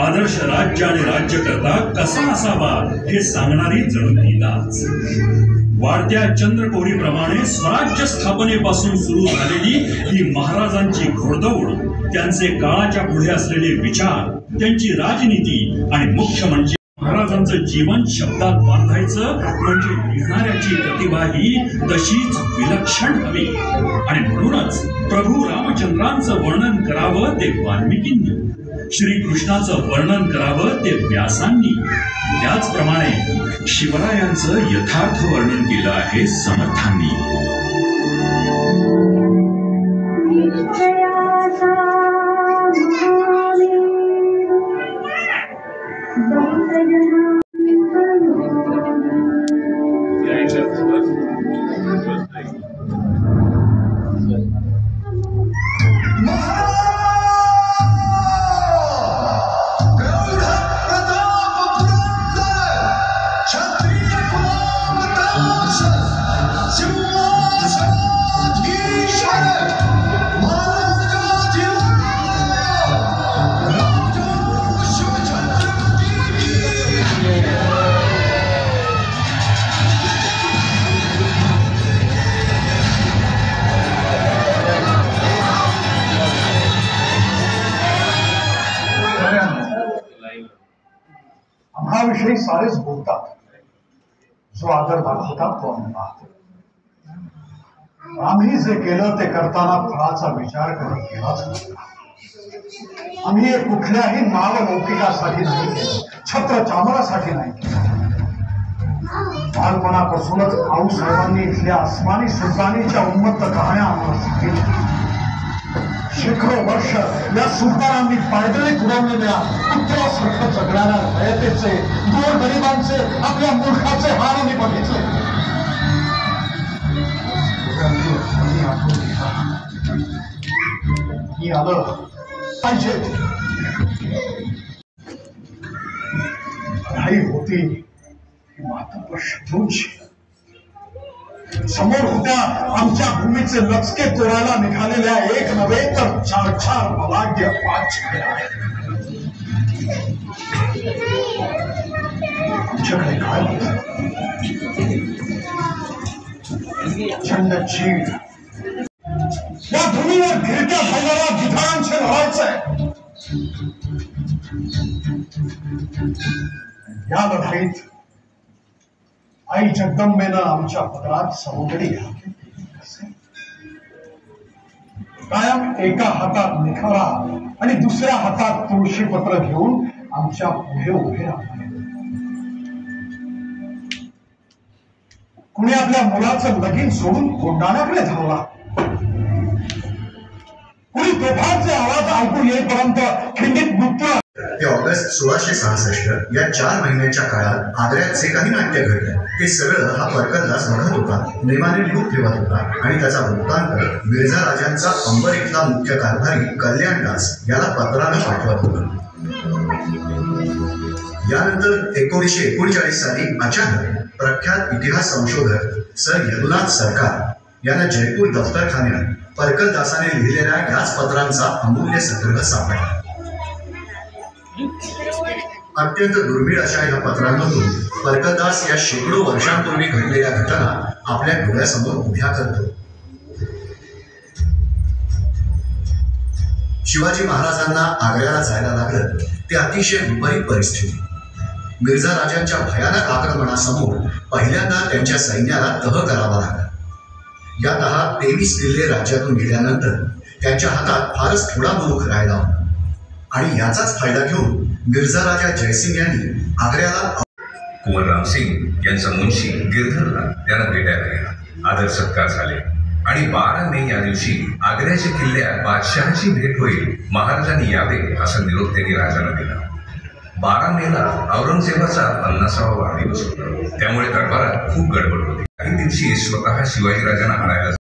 आदर्श राज्य आणि राज्यकर्ता कसा असावा हे सांगणारी जणू गीताच। वाढत्या चंद्रकोरीप्रमाणे स्वराज्य स्थापनेपासून सुरू झालेली ही महाराजांची घोडदौड, त्यांचे काळाच्या पुढे असलेले विचार, त्यांची राजनीती आणि मुख्य म्हणजे महाराजांचं जीवन शब्दात बांधायचं म्हणजे लिहिणाऱ्याची प्रतिभाही तशीच विलक्षण हवी। आणि म्हणूनच प्रभू रामचंद्रांचं वर्णन करावं ते वाल्मिकींनी, श्रीकृष्णाचं वर्णन करावं ते व्यासांनी, त्याचप्रमाणे शिवरायांचं यथार्थ वर्णन केलं आहे समर्थांनी। आम्हाविषयी सारेच बोलतात, जो आदर दाखवतात तो आणतात। आम्ही जे केलं ते करताना फळाचा विचार कधी केलाच नव्हता। आम्ही कुठल्याही नावलौकिकासाठी नाही केलं, छत्र चामरासाठी नाही केलं। बालपणापासूनच आऊसाहेबांनी इथल्या अस्मानी सुलतानीच्या उन्मत्त कहाण्या आम्हाला सांगितल्या। शेकडो वर्ष या सुलतानांनी पायदळी पुरवलेल्या पुत्रासारखं जगणाऱ्या रयतेचे, गोरगरिबांचे, आपल्या मूर्खाचे हाल आम्ही बघितले। मी आलं पाहिजे घाई होती मात्र शत्रूंची। समोर होत्या आमच्या भूमीचे लचके तोडायला निघालेल्या एक नव्हे तर 4 बलाढ्य पाचछाया। आमच्याकडे काय होतं? चंडचीड। या भूमीवर गिरक्या भागाला विधानांचे लढायचंय। या लढाईत आई जगदंबेनं आमच्या पदरात समुद्री घातली। कायम एका हातात निखारा आणि दुसऱ्या हातात तुळशीपत्र घेऊन आमच्या पुढे उभे राहतात। कुणी आपल्या मुलाचं लगीन सोडून कोंडाण्याकडे धावला, कुणी तोफांचे आवाज ऐकू येईपर्यंत खिंडीत मृत्यू। ते ऑगस्ट 1666 या 4 महिन्याच्या काळात आग्र्यात जे काही नाट्य घडलं ते सगळं हा परकरदास बघत होता, नेमाने लिहून ठेवत होता आणि त्याचा वृत्तांत मिर्झा राजांचा अंबर इथला मुख्य कारभारी कल्याणदास याला पत्रानं पाठवत होता। यानंतर 1939 साली अचानक प्रख्यात इतिहास संशोधक सर यदुनाथ सरकार यांना जयपूर दफ्तरखान्यात परकरदासाने लिहिलेल्या याच पत्रांचा अमूल्य संग्रह सापडला। अत्यंत दुर्मिळ अशा या पत्रांमधून परकरदास या शेकडो वर्षांपूर्वी घडलेल्या घटना आपल्या डोळ्यासमोर उभ्या करतो। शिवाजी महाराजांना आग्र्याला जायला लागलं ते अतिशय विपरीत परिस्थिती। मिर्झा राजांच्या भयानक आक्रमणासमोर पहिल्यांदा त्यांच्या सैन्याला तह करावा लागला। या तहात 23 किल्ले राज्यातून गेल्यानंतर त्यांच्या हातात फारच थोडा मुलूख राहिला होता आणि याचाच फायदा घेऊन मिर्झा राजा जयसिंग यांनी आग्र्याला कुंवर रामसिंग यांचा मुंशी गिरधरला त्यांना भेटायला गेला। आदर सत्कार झाले आणि 12 मे या दिवशी आग्र्याच्या किल्ल्यात बादशहाची भेट होईल, महाराजांनी यावे असा निरोप त्यांनी राजाला दिला। 12 मेला औरंगजेबाचा 50वा वाढदिवस होता, त्यामुळे दरबारात खूप गडबड होती। काही दिवशी स्वतः शिवाजीराजांना आणायला